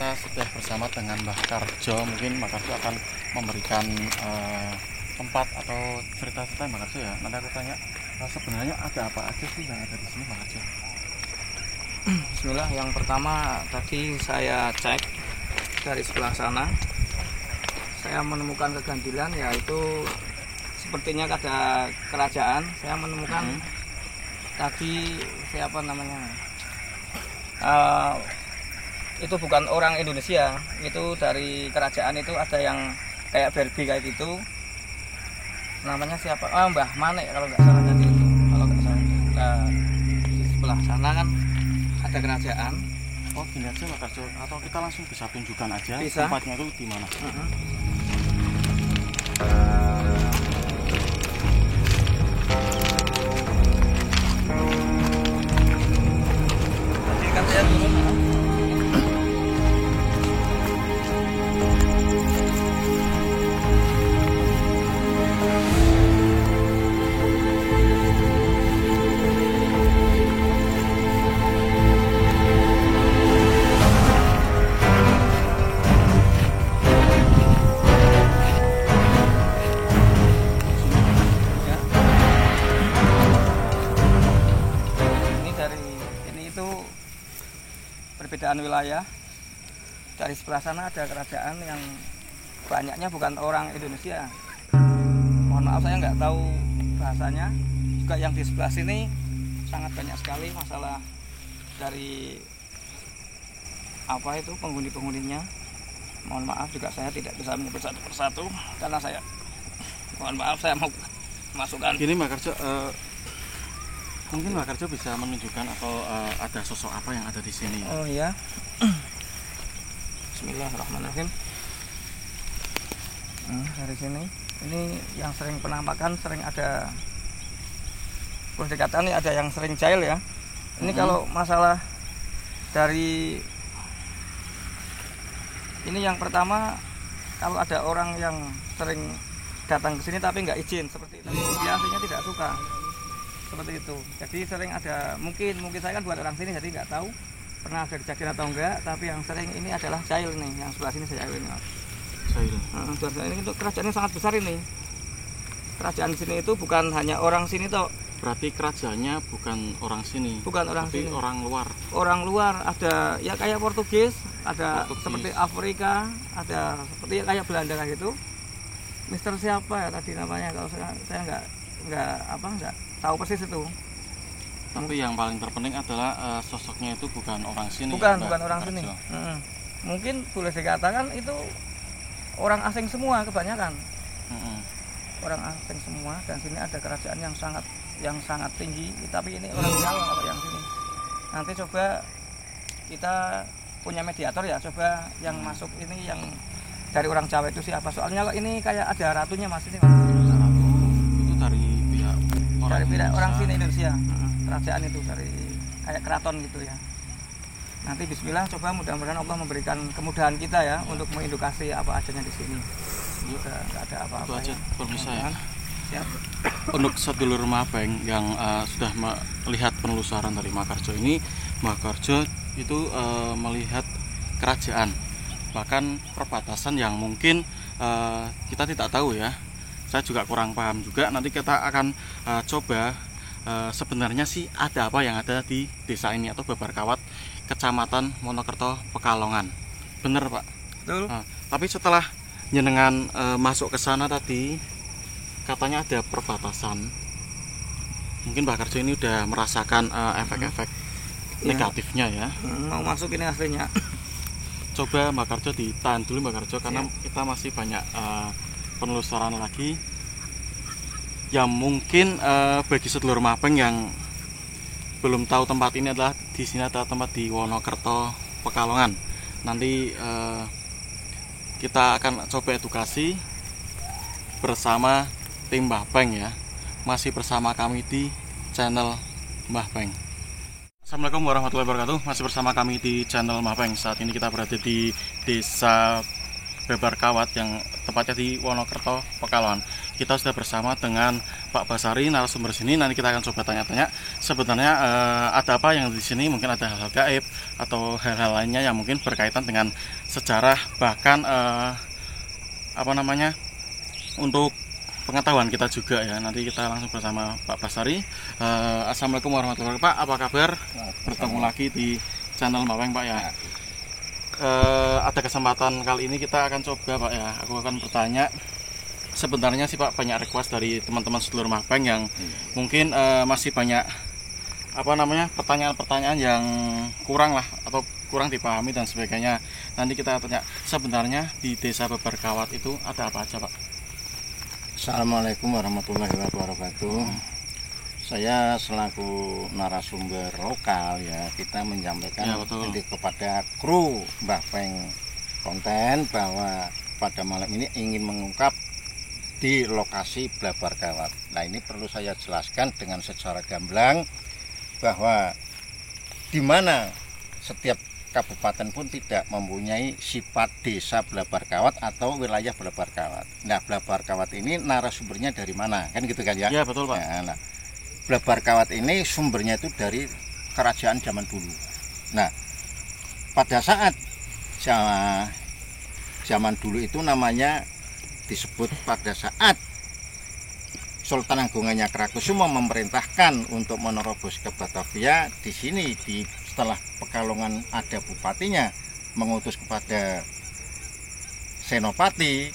Kita sudah bersama dengan Mbah Karjo. Mungkin Mbah Karjo akan memberikan tempat atau cerita-cerita Mbah Karjo ya. Nanti aku tanya sebenarnya ada apa aja sih yang ada di sini Mbah Karjo. Bismillah, yang pertama tadi saya cek dari sebelah sana, saya menemukan keganjilan, yaitu sepertinya ada kerajaan. Saya menemukan tadi siapa namanya, itu bukan orang Indonesia, itu dari kerajaan. Itu ada yang kayak Barbie kayak gitu, namanya siapa, Mbah Manek kalau nggak salah tadi itu, kalau nggak salah. Nah, di sebelah sana kan ada kerajaan. Oh gini aja Mbah Karjo, atau kita langsung bisa tunjukkan aja Bisa. Tempatnya itu di mana? Tadi kan saya turun. Perbedaan wilayah. Dari sebelah sana ada kerajaan yang banyaknya bukan orang Indonesia. Mohon maaf saya nggak tahu bahasanya. Juga yang di sebelah sini sangat banyak sekali masalah dari apa itu penghuni-penghuninya. Mohon maaf juga saya tidak bisa menyebut satu persatu karena saya mohon maaf saya mau masukkan. Gini Mbah Karjo, mungkin Mbah Karjo bisa menunjukkan atau ada sosok apa yang ada di sini? Oh iya. Bismillahirrahmanirrahim. Dari sini, ini yang sering penampakan, sering ada pendekatan, ada yang sering jahil ya. Ini kalau masalah dari ini yang pertama, kalau ada orang yang sering datang ke sini tapi nggak izin seperti itu, dia aslinya tidak suka. Seperti itu. Jadi sering ada, mungkin saya kan buat orang sini jadi nggak tahu pernah ada kejadian atau enggak, tapi yang sering ini adalah jahil nih, yang sebelah sini jahil ini. Jahil. Ini untuk kerajaannya sangat besar ini. Kerajaan di sini itu bukan hanya orang sini toh. Berarti kerajaannya bukan orang sini. Bukan orang tapi sini. Orang luar. Orang luar, ada ya kayak Portugis, ada seperti Afrika, ada seperti kayak Belanda kayak gitu. Mister siapa ya tadi namanya, kalau saya nggak tahu persis itu. Tapi yang paling terpenting adalah sosoknya itu bukan orang sini. Bukan orang sini. Mungkin boleh dikatakan itu orang asing semua kebanyakan. Orang asing semua, dan sini ada kerajaan yang sangat tinggi. Tapi ini orang Jawa kalau yang sini. Nanti coba kita punya mediator ya, coba yang masuk ini yang dari orang Jawa itu siapa? Soalnya kok ini kayak ada ratunya Mas ini. Ratu itu dari pihak orang sini Indonesia. Kerajaan itu dari kayak keraton gitu ya. Nanti bismillah, coba mudah-mudahan Allah memberikan kemudahan kita ya untuk mengedukasi apa adanya di sini. Nggak ada apa-apa. Itu aja permisa ya. Siap. Untuk sedulur Mapeng yang sudah melihat penelusuran dari Mbah Karjo ini, Mbah Karjo itu melihat kerajaan, bahkan perbatasan yang mungkin kita tidak tahu ya. Saya juga kurang paham juga. Nanti kita akan coba sebenarnya sih ada apa yang ada di desa ini atau Babarkawat, Kecamatan Monokerto, Pekalongan. Bener Pak? Betul. Tapi setelah jenengan masuk ke sana tadi, katanya ada perbatasan. Mungkin Mbah Karjo ini udah merasakan efek-efek negatifnya ya. Mau masuk ini aslinya. Coba Mbah Karjo ditahan dulu Mbah Karjo, karena kita masih banyak penelusuran lagi. Ya mungkin bagi sedulur Mapeng yang belum tahu tempat ini adalah di sini ada tempat di Wonokerto, Pekalongan. Nanti kita akan coba edukasi bersama tim Mbah Peng ya. Masih bersama kami di channel Mbah Peng. Assalamualaikum warahmatullahi wabarakatuh. Masih bersama kami di channel Mbah Peng. Saat ini kita berada di Desa Blebar Kawat yang tepatnya di Wonokerto, Pekalongan. Kita sudah bersama dengan Pak Basari, narasumber sini. Nanti kita akan coba tanya-tanya sebenarnya ada apa yang di sini, mungkin ada hal-hal gaib atau hal-hal lainnya yang mungkin berkaitan dengan sejarah, bahkan untuk pengetahuan kita juga ya. Nanti kita langsung bersama Pak Basari. Assalamualaikum warahmatullahi wabarakatuh. Pak, apa kabar? Bertemu lagi di channel Mapeng, Pak ya. Ada kesempatan kali ini kita akan coba, Pak ya. Aku akan bertanya. Sebenarnya sih Pak, banyak request dari teman-teman sedulur Mapeng yang mungkin masih banyak pertanyaan-pertanyaan yang kurang lah atau kurang dipahami dan sebagainya. Nanti kita tanya sebenarnya di Desa Blebar Kawat itu ada apa aja, Pak? Assalamualaikum warahmatullahi wabarakatuh. Saya selaku narasumber lokal ya, kita menyampaikan kepada kru Mbah Peng konten bahwa pada malam ini ingin mengungkap di lokasi Blebar Kawat. Nah, ini perlu saya jelaskan dengan secara gamblang bahwa di mana setiap kabupaten pun tidak mempunyai sifat desa Blebar Kawat atau wilayah Blebar Kawat. Nah, Blebar Kawat ini narasumbernya dari mana? Kan gitu kan ya? Iya, betul, Pak. Nah, Blebar Kawat ini sumbernya itu dari kerajaan zaman dulu. Nah, pada saat zaman dulu itu namanya disebut pada saat Sultan Agung Ngayakarakusumo memerintahkan untuk menerobos ke Batavia. Di sini setelah Pekalongan ada bupatinya, mengutus kepada Senopati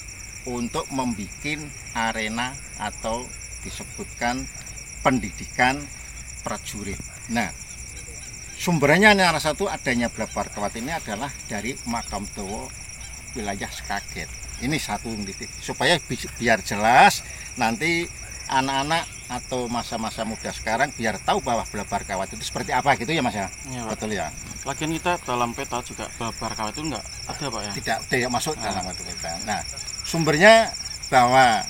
untuk membuat arena atau disebutkan pendidikan prajurit. Nah, sumbernya salah satu adanya Blebar Kawat ini adalah dari Makam Tuwo wilayah Sekaget. Ini satu titik supaya biar jelas nanti anak-anak atau masa-masa muda sekarang biar tahu bahwa Blebar Kawat itu seperti apa gitu ya, Mas ya. Ya, betul ya. Lagian kita dalam peta juga Blebar Kawat itu enggak ada, Pak ya. Tidak masuk dalam peta. Nah, sumbernya bahwa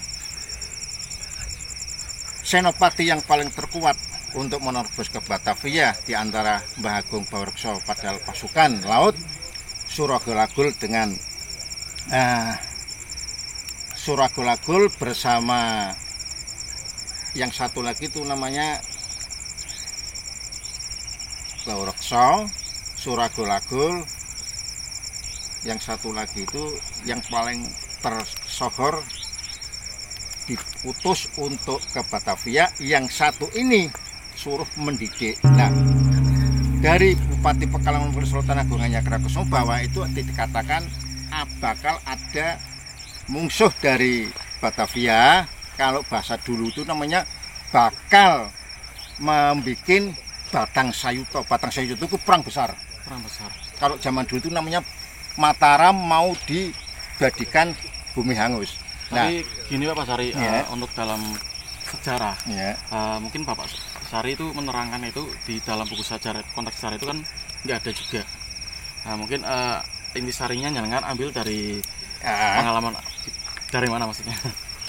senopati yang paling terkuat untuk menerobos ke Batavia di antara Mbah Agung Baworekso pada pasukan laut Suragolagul dengan Suragolagul bersama yang satu lagi itu namanya Baworekso, Suragolagul, yang satu lagi itu yang paling tersohor diputus untuk ke Batavia, yang satu ini suruh mendidik. Nah, dari Bupati Pekalongan Sultan Agung Ngayakarakusumo bahwa itu dikatakan bakal ada mungsuh dari Batavia. Kalau bahasa dulu itu namanya bakal membuat Batang Sayuto. Batang Sayuto itu perang besar. Kalau zaman dulu itu namanya Mataram mau dijadikan bumi hangus. Tapi gini Pak Basari, untuk dalam sejarah, mungkin Bapak Sari itu menerangkan itu di dalam buku sejarah, konteks sejarah itu kan nggak ada juga. Nah, mungkin intisarinya jangan ambil dari pengalaman dari mana maksudnya?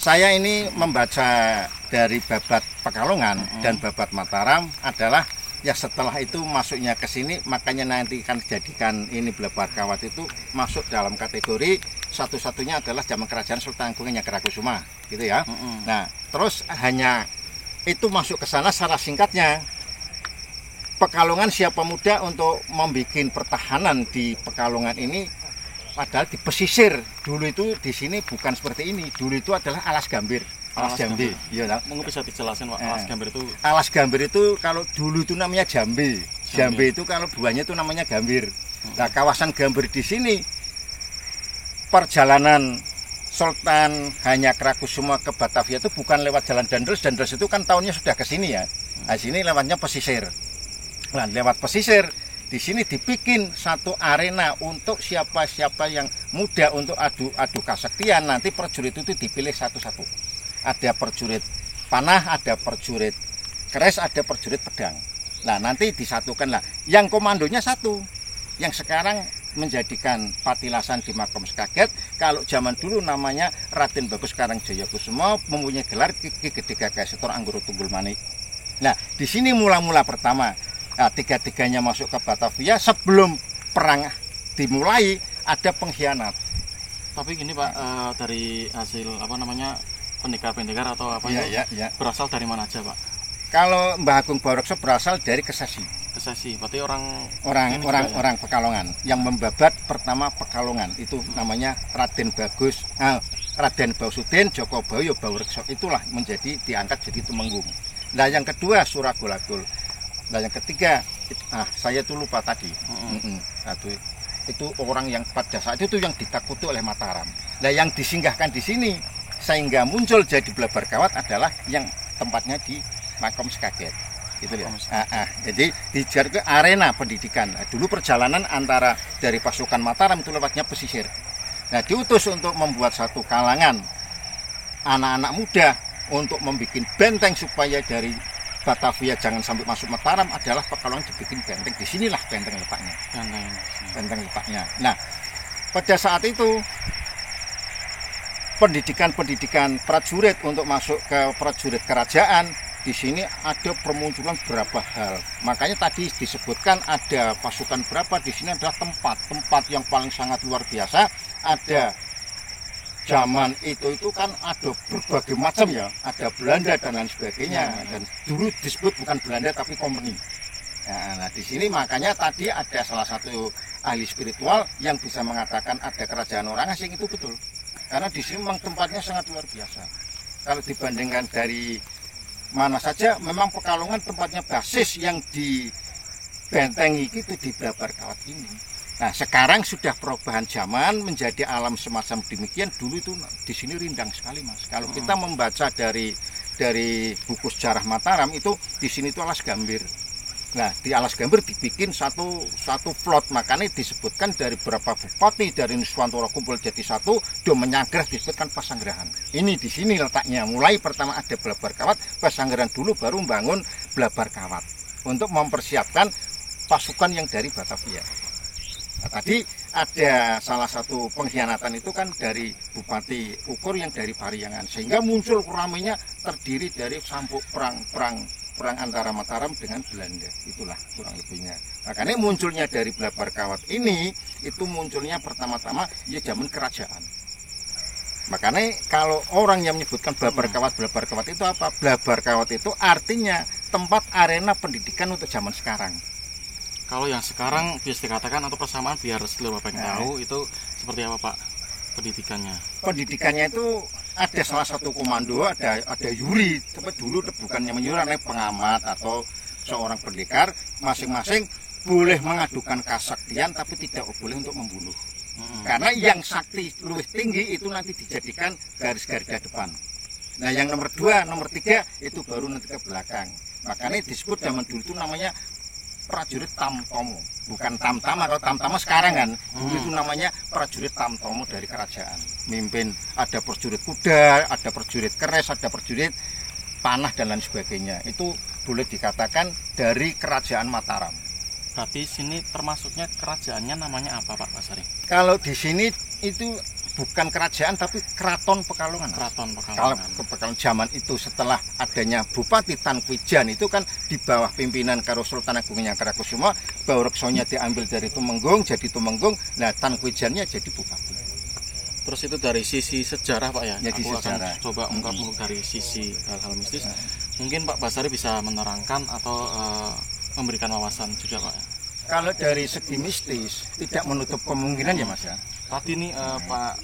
Saya ini membaca dari Babat Pekalongan dan Babat Mataram adalah ya setelah itu masuknya ke sini, makanya nanti kan dijadikan ini Blebar Kawat itu masuk dalam kategori satu-satunya adalah zaman kerajaan Sultan Agung Ngayakarakusumo gitu ya. Nah, terus hanya itu masuk ke sana secara singkatnya. Pekalongan siapa muda untuk membuat pertahanan di Pekalongan ini, padahal di pesisir. Dulu itu di sini bukan seperti ini. Dulu itu adalah alas gambir, alas jambi. Iya, mungkin bisa dijelasin Pak, alas gambir itu? Alas gambir itu kalau dulu itu namanya jambi. Jambi itu kalau buahnya itu namanya gambir. Nah, kawasan gambir di sini perjalanan Sultan Ngayakarakusumo ke Batavia itu bukan lewat jalan Dandres. Dandres itu kan tahunnya sudah ke sini ya. Nah, sini lewatnya pesisir. Nah, lewat pesisir di sini dibikin satu arena untuk siapa-siapa yang muda untuk adu kesaktian. Nanti prajurit itu dipilih satu-satu. Ada prajurit panah, ada prajurit keris, ada prajurit pedang. Nah, nanti disatukan lah. Yang komandonya satu. Yang sekarang menjadikan patilasan di Makam Sekaget. Kalau zaman dulu namanya Raden Bagus Karangjaya Kusumo, mempunyai gelar Ki Gede Gagah Setor Anggoro Tunggul Manik. Nah, di sini mula-mula pertama, tiga-tiganya masuk ke Batavia. Sebelum perang dimulai ada pengkhianat. Tapi gini Pak, dari hasil apa namanya pendekar-pendekar atau apa Iya, itu iya. berasal dari mana aja Pak? Kalau Mbah Agung Baurekso berasal dari Kesesi. Kesesi, berarti orang ini juga ya? Orang Pekalongan yang membabat pertama Pekalongan itu namanya Raden Raden Bausudin Joko Bayo Baurekso, itulah menjadi diangkat jadi Tumenggung. Nah yang kedua Suragolagul. Nah yang ketiga saya tuh lupa tadi. Itu orang yang pada saat itu yang ditakuti oleh Mataram. Nah yang disinggahkan di sini sehingga muncul jadi Blabar Kawat adalah yang tempatnya di Makom Sekaget. Gitu ya. Jadi dijar ke arena pendidikan. Nah, dulu perjalanan antara dari pasukan Mataram itu lewatnya pesisir. Nah, diutus untuk membuat satu kalangan anak-anak muda untuk membuat benteng supaya dari Batavia jangan sampai masuk Mataram adalah Pekalongan dibikin benteng. Disinilah benteng letaknya. Benteng letaknya. Nah, pada saat itu pendidikan prajurit untuk masuk ke prajurit kerajaan. Di sini ada permunculan berapa hal. Makanya tadi disebutkan ada pasukan berapa. Di sini adalah tempat yang paling sangat luar biasa. Ada zaman itu kan ada berbagai macam ya. Ada Belanda dan lain sebagainya. Dan dulu disebut bukan Belanda tapi Kompeni. Nah di sini makanya tadi ada salah satu ahli spiritual yang bisa mengatakan ada kerajaan orang asing, itu betul. Karena di sini memang tempatnya sangat luar biasa. Kalau dibandingkan dari mana saja, memang Pekalongan tempatnya basis yang dibentengi itu di Blabar Kawat ini. Nah sekarang sudah perubahan zaman menjadi alam semacam demikian. Dulu itu di sini rindang sekali Mas. Kalau kita membaca dari buku sejarah Mataram itu di sini itu alas gambir. Nah di alas gambir dibikin satu plot, makanya disebutkan dari beberapa bupati dari Nuswantara kumpul jadi satu, do menyagrah disebutkan Pasanggerahan. Ini di sini letaknya. Mulai pertama ada Blabar Kawat, Pasanggerahan dulu baru bangun Blabar Kawat untuk mempersiapkan pasukan yang dari Batavia. Nah, tadi ada salah satu pengkhianatan itu kan dari Bupati Ukur yang dari Pariangan, sehingga muncul ramainya terdiri dari sampuk perang antara Mataram dengan Belanda. Itulah kurang lebihnya. Makanya munculnya dari Blabar Kawat ini, itu munculnya pertama-tama ya zaman kerajaan. Makanya kalau orang yang menyebutkan Blabar Kawat itu apa? Blabar Kawat itu artinya tempat arena pendidikan untuk zaman sekarang. Kalau yang sekarang bisa dikatakan atau persamaan biar seluruh Bapak yang tahu itu seperti apa Pak pendidikannya? Pendidikannya itu ada salah satu komando, ada Yuri, tapi dulu bukannya menyuruh, pengamat atau seorang pendekar, masing-masing boleh mengadukan kesaktian tapi tidak boleh untuk membunuh. Karena yang sakti lebih tinggi itu nanti dijadikan garis-garis depan. Nah yang nomor 2, nomor 3 itu baru nanti ke belakang. Makanya disebut zaman dulu itu namanya prajurit Tamtomo, bukan Tamtama. Kalau Tamtama sekarang kan, dulu itu namanya prajurit Tamtomo dari kerajaan. Mimpin ada prajurit kuda, ada prajurit keres, ada prajurit panah dan lain sebagainya. Itu boleh dikatakan dari kerajaan Mataram. Berarti sini termasuknya kerajaannya namanya apa Pak Basari? Kalau di sini itu bukan kerajaan tapi Keraton Pekalongan. Keraton Pekalongan. Kalau Pekalongan zaman itu setelah adanya Bupati Tankuijan itu kan di bawah pimpinan karo Sultan Agung Nyangkarakusuma, Baureksonya diambil dari Tumenggung jadi Tumenggung, nah Tankuijannya jadi bupati. Terus itu dari sisi sejarah Pak ya? Jadi aku sejarah. akan coba ungkap dari sisi hal-hal mistis. Mungkin Pak Basari bisa menerangkan atau memberikan wawasan juga Pak ya? Kalau dari segi mistis tidak menutup kemungkinan ya Mas ya. Tadi nih Pak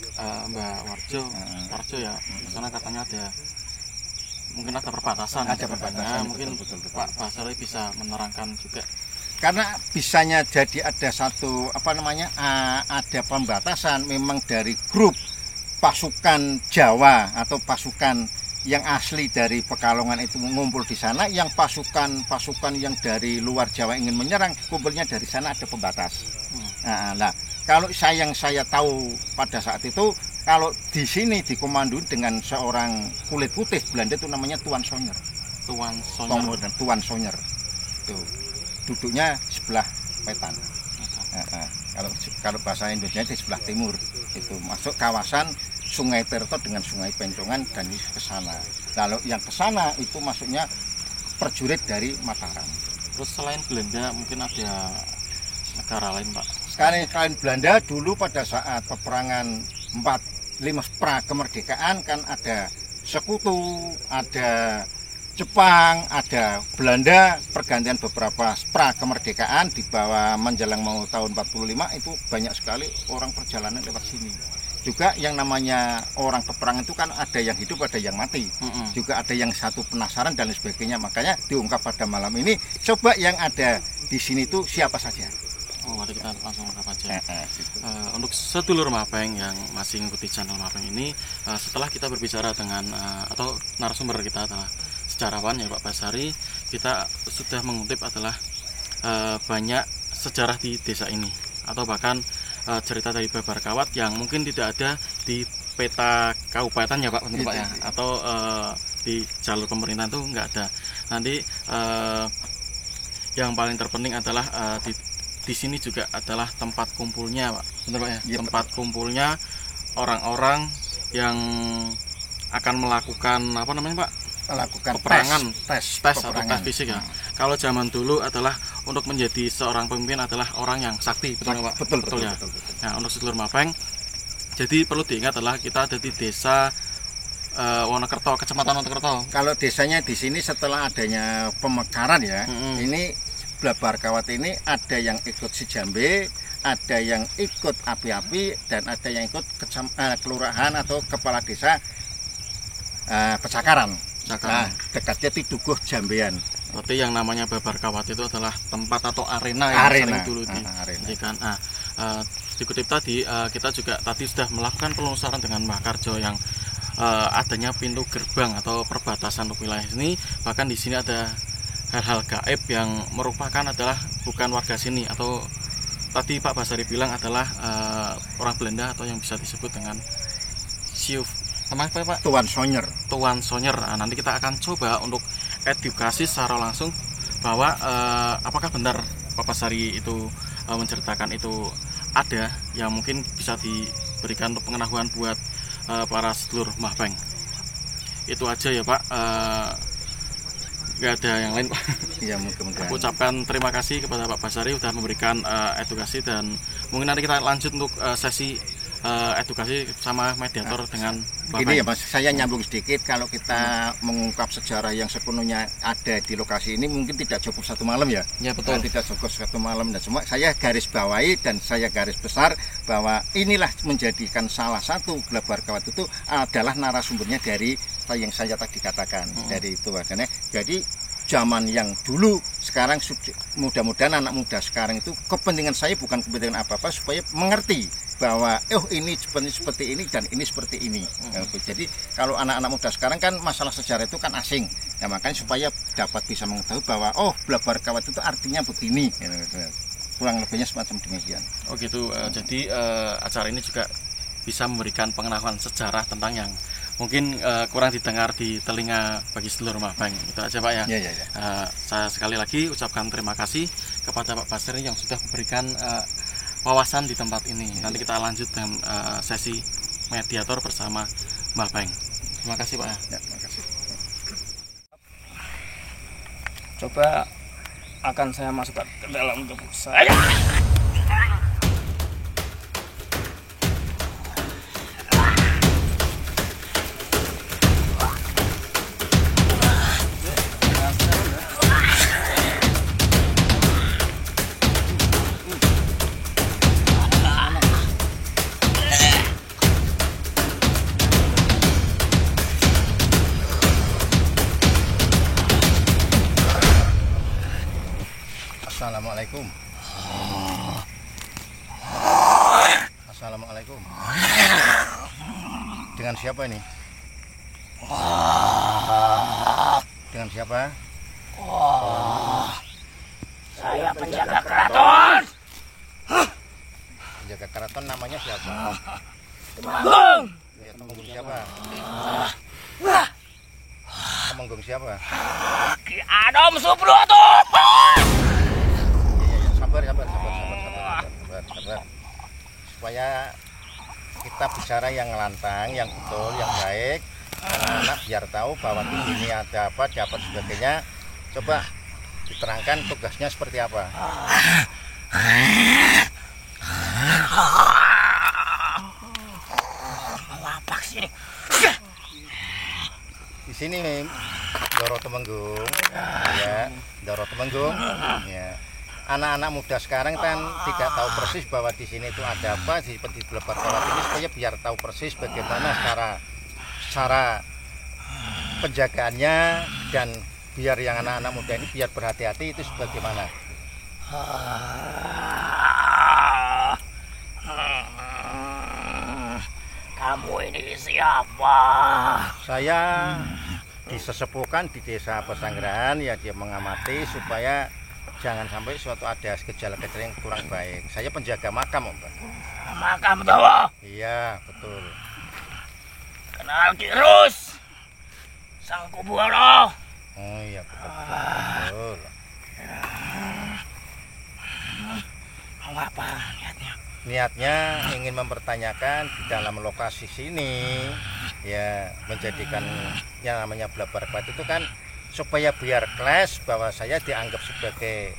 Mbak Warjo ya, di sana katanya ada mungkin ada perbatasan. Ada perbatasan. Mungkin betul. Pak Basari bisa menerangkan juga. Karena bisanya jadi ada satu ada pembatasan memang dari grup pasukan Jawa atau pasukan yang asli dari Pekalongan itu mengumpul di sana, yang pasukan yang dari luar Jawa ingin menyerang kumpulnya dari sana, ada pembatas. Nah, kalau yang saya tahu pada saat itu, kalau di sini dikomando dengan seorang kulit putih Belanda itu namanya Tuan Sonyer. Tuan Sonyer. Tuh. Duduknya sebelah wetan. Kalau bahasa Indonesia di sebelah timur. Itu masuk kawasan Sungai Tirto dengan Sungai Pencongan dan ke sana. Lalu yang ke sana itu masuknya prajurit dari Mataram. Terus selain Belanda mungkin ada negara lain Pak? Selain Belanda dulu pada saat peperangan pra kemerdekaan kan ada Sekutu, ada Jepang, ada Belanda, pergantian beberapa pra kemerdekaan di bawah menjelang mau tahun 45 itu banyak sekali orang perjalanan lewat sini. Juga yang namanya orang peperangan itu kan ada yang hidup, ada yang mati. Juga ada yang satu penasaran dan lain sebagainya. Makanya diungkap pada malam ini, coba yang ada di sini itu siapa saja. Oh, mari kita langsung ungkap aja. Untuk sedulur Mapeng yang masih mengikuti channel Mapeng ini, setelah kita berbicara dengan atau narasumber kita adalah sejarawan ya Pak Basari, kita sudah mengutip adalah banyak sejarah di desa ini, atau bahkan cerita dari Babar Kawat yang mungkin tidak ada di peta kabupaten ya Pak, Pak ya, atau di jalur pemerintahan itu nggak ada. Nanti yang paling terpenting adalah di sini juga adalah tempat kumpulnya Pak, benar Pak ya? Ya, tempat kumpulnya orang-orang yang akan melakukan apa namanya Pak? Melakukan peperangan, tes atau tes fisik ya. Kalau zaman dulu adalah untuk menjadi seorang pemimpin adalah orang yang sakti, betul Pak? Betul ya. Betul. Nah, untuk sedulur Mapeng, jadi perlu diingat adalah kita ada di desa Wonokerto, Kecamatan Wonokerto. Kalau desanya di sini setelah adanya pemekaran ya, ini Babar Kawat ini ada yang ikut Sijambe, ada yang ikut Api-Api, dan ada yang ikut kelurahan atau kepala desa Pecakaran. Nah, dekatnya Tiduguh Jambean. Berarti yang namanya Babar Kawat itu adalah tempat atau arena yang sering dulu diberikan. Dikutip tadi, kita juga tadi sudah melakukan penelusuran dengan Mbah Karjo yang adanya pintu gerbang atau perbatasan wilayah ini. Bahkan di sini ada hal-hal gaib yang merupakan adalah bukan warga sini, atau tadi Pak Basari bilang adalah orang Belanda atau yang bisa disebut dengan Siuf. Apa Pak? Tuan Sonyer. Tuan Sonyer. Nah, nanti kita akan coba untuk edukasi secara langsung bahwa apakah benar Pak Basari itu menceritakan itu ada yang mungkin bisa diberikan untuk pengetahuan buat para sedulur Mapeng. Itu aja ya Pak. Nggak ada yang lain Pak. Iya, mudah-mudahan. Aku ucapkan terima kasih kepada Pak Basari sudah memberikan edukasi, dan mungkin nanti kita lanjut untuk sesi edukasi sama mediator dengan Bapak. Ini ya Mas, saya nyambung sedikit. Kalau kita mengungkap sejarah yang sepenuhnya ada di lokasi ini mungkin tidak cukup satu malam ya. Ya betul. Tidak cukup satu malam, dan cuma saya garis bawahi dan saya garis besar bahwa inilah menjadikan salah satu Babar Kawat itu adalah narasumbernya dari yang saya tadi katakan. Dari itu makanya jadi zaman yang dulu, sekarang mudah-mudahan anak muda sekarang itu kepentingan saya bukan kepentingan apa-apa, supaya mengerti bahwa ini seperti ini dan ini seperti ini. Jadi kalau anak-anak muda sekarang kan masalah sejarah itu kan asing ya, makanya supaya dapat bisa mengetahui bahwa Babar Kawat itu artinya begini, kurang lebihnya semacam demikian. Oh gitu. Jadi acara ini juga bisa memberikan pengetahuan sejarah tentang yang mungkin kurang didengar di telinga bagi sedulur Mapeng. Itu aja Pak ya. Ya. Saya sekali lagi ucapkan terima kasih kepada Pak Basari yang sudah memberikan wawasan di tempat ini. Nanti kita lanjut dengan sesi mediator bersama Mapeng. Terima kasih Pak. Ya, terima kasih. Coba akan saya masukkan ke dalam tubuh saya. Assalamualaikum. Assalamualaikum. Dengan siapa ini? Dengan siapa? Saya penjaga keraton. Penjaga keraton namanya siapa? Temenggung. Ya, Temenggung siapa? Temenggung siapa? Ki Adam Subroto. Sabar. Supaya kita bicara yang lantang, yang betul, yang baik, anak biar tahu bahwa di sini ada apa, dapat sebagainya. Coba diterangkan tugasnya seperti apa. sini. Di sini Doro Temenggung, ya, Doro Temenggung, ya. Anak-anak muda sekarang kan tidak tahu persis bahwa di sini itu ada apa di Blebar Kawat ini, supaya biar tahu persis bagaimana cara penjagaannya, dan biar yang anak-anak muda ini biar berhati-hati itu sebagaimana. Kamu ini siapa? Saya disesepukan di desa Pesanggerahan, ya, dia mengamati supaya jangan sampai suatu ada gejala-gejala yang kurang baik. Saya penjaga makam, Om. Makam Jawa. Iya, betul. Kenal Kirus, Sang Kuburo. Oh iya, betul. Mau apa niatnya? Niatnya ingin mempertanyakan di dalam lokasi sini, ya, menjadikan yang namanya Blebar Kawat itu kan supaya biar kelas bahwa saya dianggap sebagai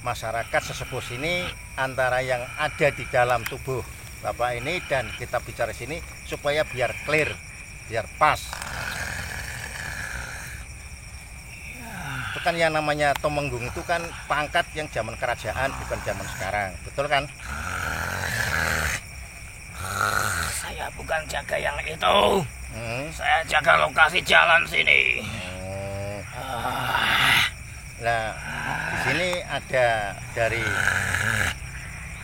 masyarakat sesepuh sini, antara yang ada di dalam tubuh Bapak ini dan kita bicara sini supaya biar clear, biar pas. Itu kan yang namanya Temenggung itu kan pangkat yang zaman kerajaan, bukan zaman sekarang, betul kan? Saya bukan jaga yang itu. Saya jaga lokasi jalan sini. Nah, di sini ada dari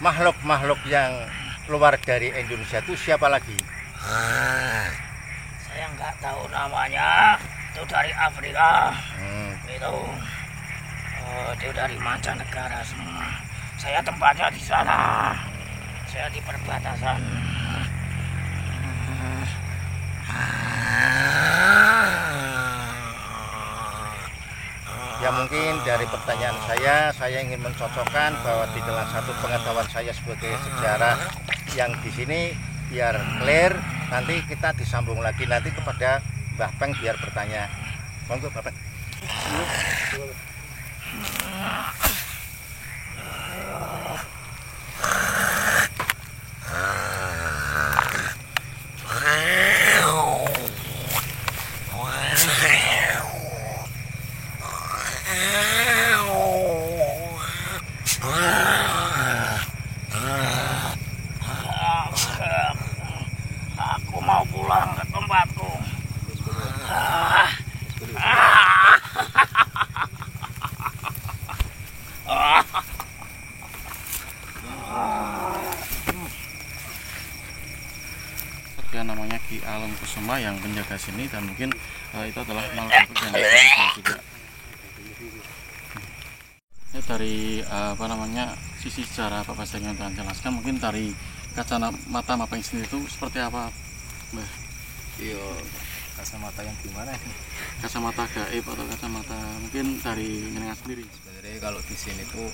makhluk-makhluk yang keluar dari Indonesia itu siapa lagi? Saya nggak tahu namanya. Itu dari Afrika. Itu dari mancanegara semua. Saya tempatnya di sana. Saya di perbatasan. Ya mungkin dari pertanyaan saya ingin mencocokkan bahwa di dalam satu pengetahuan saya sebagai sejarah yang di sini biar clear, nanti kita disambung lagi nanti kepada Mbah Peng biar bertanya. Monggo Bapak. Aku mau pulang ke tempatku. Ada namanya Ki Alem Kusuma yang penjaga sini, dan mungkin itu adalah makhluk yang juga. Ya, dari apa namanya sisi sejarah Bapak saya ingin jelaskan, mungkin dari kacamata Mapeng sendiri itu seperti apa, Mbah? Iya, kacamata yang gimana nih? Kacamata gaib atau kacamata mungkin dari jenengan sendiri? Sebenarnya kalau di sini tuh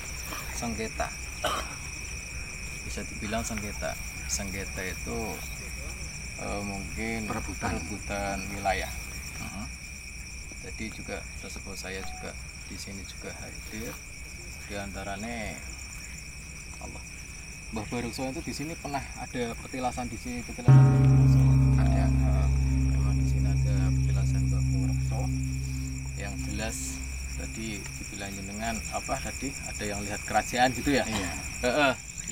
sengketa, bisa dibilang sengketa. Sengketa itu mungkin perebutan wilayah. Jadi juga sesepuh saya juga di sini juga hadir. Di antaranya Allah, Mbah Barukso itu di sini pernah ada petilasan di sini, ada. Memang di sini ada petilasan Mbah Barukso yang jelas tadi dibilang dengan apa tadi ada yang lihat kerajaan gitu ya. Iya.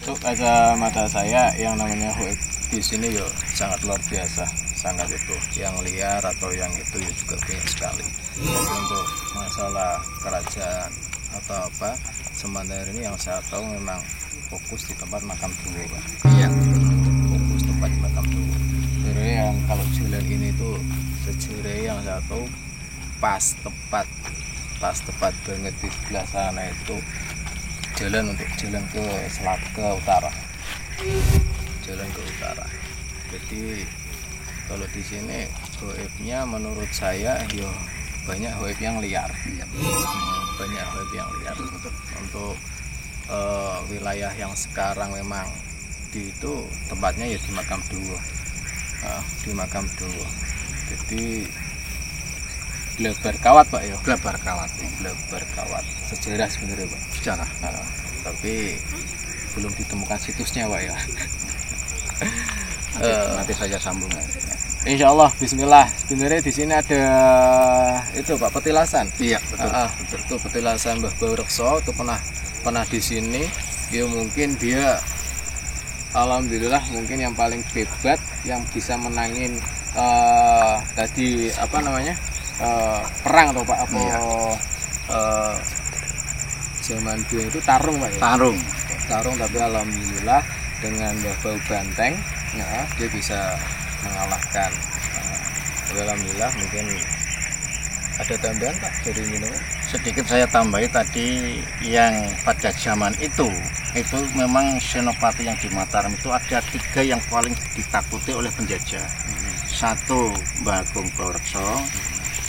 Untuk kacamata saya yang namanya Hoib di sini yo sangat luar biasa, sangat itu yang liar atau yang itu ya juga banyak sekali. Jadi untuk masalah kerajaan atau apa sementara ini yang saya tahu memang fokus di tempat makam dulu, Pak. Iya, fokus tempat makam dulu. Jadi yang kalau jalan ini tuh sejarah yang saya tahu pas tepat banget di sebelah sana itu jalan untuk jalan ke utara. Jalan ke utara. Jadi kalau di sini hoibnya menurut saya yo banyak hoib yang liar. Banyak hoib yang liar untuk wilayah yang sekarang memang di itu tempatnya ya di makam Duo. Di makam Duo. Jadi Blebar Kawat, Pak ya. Blebar Kawat. Sejarah sebenarnya, Pak. Sejarah. Tapi belum ditemukan situsnya, Pak ya. Nanti saya sambung. Insya Allah, Bismillah. Sebenarnya di sini ada itu Pak, petilasan. Iya, betul. Itu petilasan Mbah Bau Rekso itu pernah di sini. Ya mungkin dia, alhamdulillah mungkin yang paling hebat yang bisa menangin tadi apa namanya perang atau Pak apa zaman dulu itu tarung Pak ya. Tarung tapi alhamdulillah dengan Mbah Bau Banteng ya, dia bisa mengalahkan. Alhamdulillah. Mungkin ada tambahan Pak dari minum? Sedikit saya tambahi tadi yang pada zaman itu memang senopati yang di Mataram itu ada 3 yang paling ditakuti oleh penjajah. 1 Mbah Agung Bau Rekso,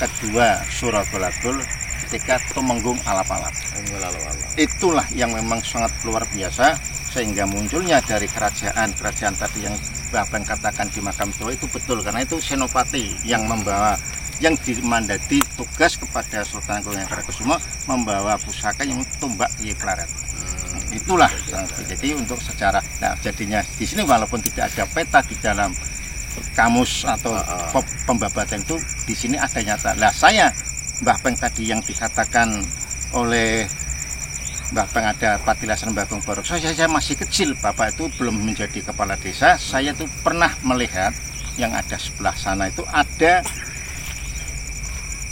2 Surabolagul, 3 Tumenggung Alap-alap. Itulah yang memang sangat luar biasa, sehingga munculnya dari kerajaan tadi yang Bapak katakan di Makam Tua itu betul, karena itu senopati yang membawa, yang dimandati tugas kepada Sultan Agung Hanggareksumo membawa pusaka yang tombak Kyai Klaret. Itulah. Jadi untuk secara jadinya di sini walaupun tidak ada peta di dalam kamus atau pembabatan itu, di sini ada nyata. Lah saya Mbah Peng tadi yang dikatakan oleh Mbah Peng ada patilasan Mbah Agung Bau Rekso, saya masih kecil, Bapak itu belum menjadi kepala desa. Saya tuh pernah melihat yang ada sebelah sana itu ada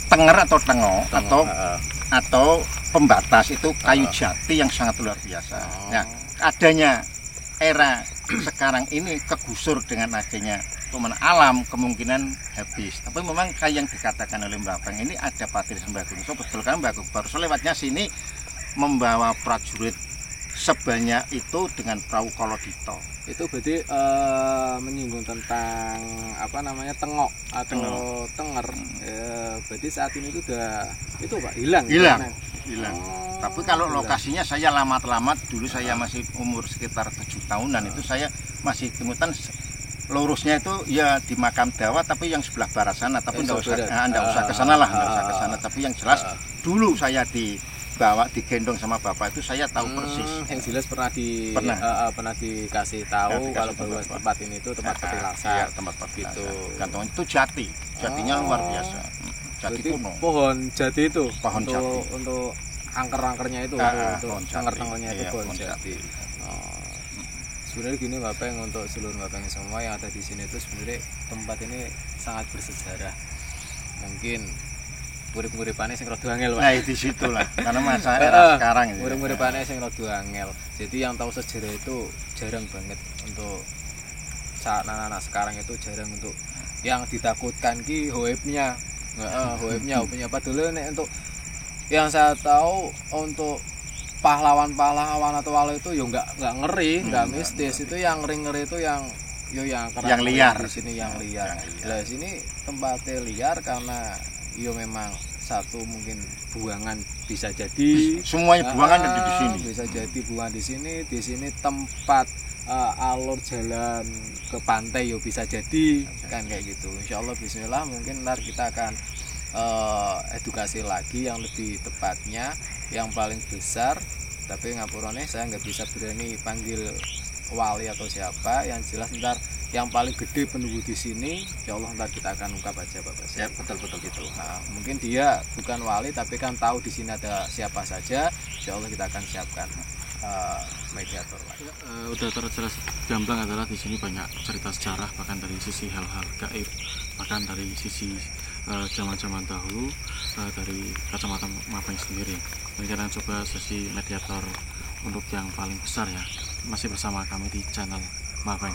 tenger atau tengo atau pembatas itu kayu jati yang sangat luar biasa. Nah, adanya era sekarang ini kegusur dengan adanya pemanfaatan alam kemungkinan habis. Tapi memang kayak yang dikatakan oleh Mbah Peng ini ada patilasan Mbah Agung Bau Rekso, betul kan Mbah Agung Bau Rekso lewatnya sini membawa prajurit sebanyak itu dengan perahu kolodito. Itu berarti menyinggung tentang apa namanya tengok atau tenger. Berarti saat ini itu udah itu Pak hilang. Tapi kalau lokasinya saya lamat dulu, saya masih umur sekitar 7 tahunan itu saya masih temukan lurusnya itu ya di Makam Dawa, tapi yang sebelah barat sana. Tapi enggak usah ke sana lah, enggak usah ke sana. Tapi yang jelas dulu saya dibawa digendong sama bapak itu saya tahu persis. Yang jelas pernah dikasih tahu kalau bahwa tempat ini itu tempat petilasan. Iya, tempat petilasan. Gitu. Kantong itu jatinya luar biasa. Jati kuno. Pohon jati itu. Pohon jati. Untuk angker-angkernya itu, untuk angker-angkernya itu pohon jati. Sebenarnya gini Mbak Peng, untuk seluruh Mbak Peng semua yang ada di sini itu sebenarnya tempat ini sangat bersejarah. Mungkin murid-muridane sing rada angel, Pak. Nah, di situlah. Karena masa era sekarang itu. Murid-muridane sing rada angel. Jadi yang tahu sejarah itu jarang banget. Untuk saat anak-anak sekarang itu jarang. Untuk yang ditakutkan ki hoibnya. Hoibnya padahal nek untuk yang saya tahu untuk pahlawan-pahlawan atau wali itu ya nggak ngeri, nggak mistis. Itu yang ngeri itu yang liar di sini, yang liar. Lah sini tempatnya liar karena memang satu mungkin buangan bisa jadi semuanya buangan ada di sini. Bisa jadi buangan di sini tempat alur jalan ke pantai bisa jadi kan kayak gitu. Insyaallah bismillah mungkin ntar kita akan edukasi lagi yang lebih tepatnya yang paling besar, tapi ngapurane saya nggak bisa berani panggil wali atau siapa. Yang jelas ntar yang paling gede penunggu di sini, insyaallah ntar kita akan ungkap aja Bapak. Ya, betul gitu. Nah, mungkin dia bukan wali tapi kan tahu di sini ada siapa saja. Insyaallah kita akan siapkan mediator lagi. Udah terjelas gamblang adalah di sini banyak cerita sejarah, bahkan dari sisi hal-hal gaib, bahkan dari sisi zaman-zaman dahulu, dari kacamata Mapeng sendiri. Dan kita coba sesi mediator untuk yang paling besar ya. Masih bersama kami di channel Mapeng.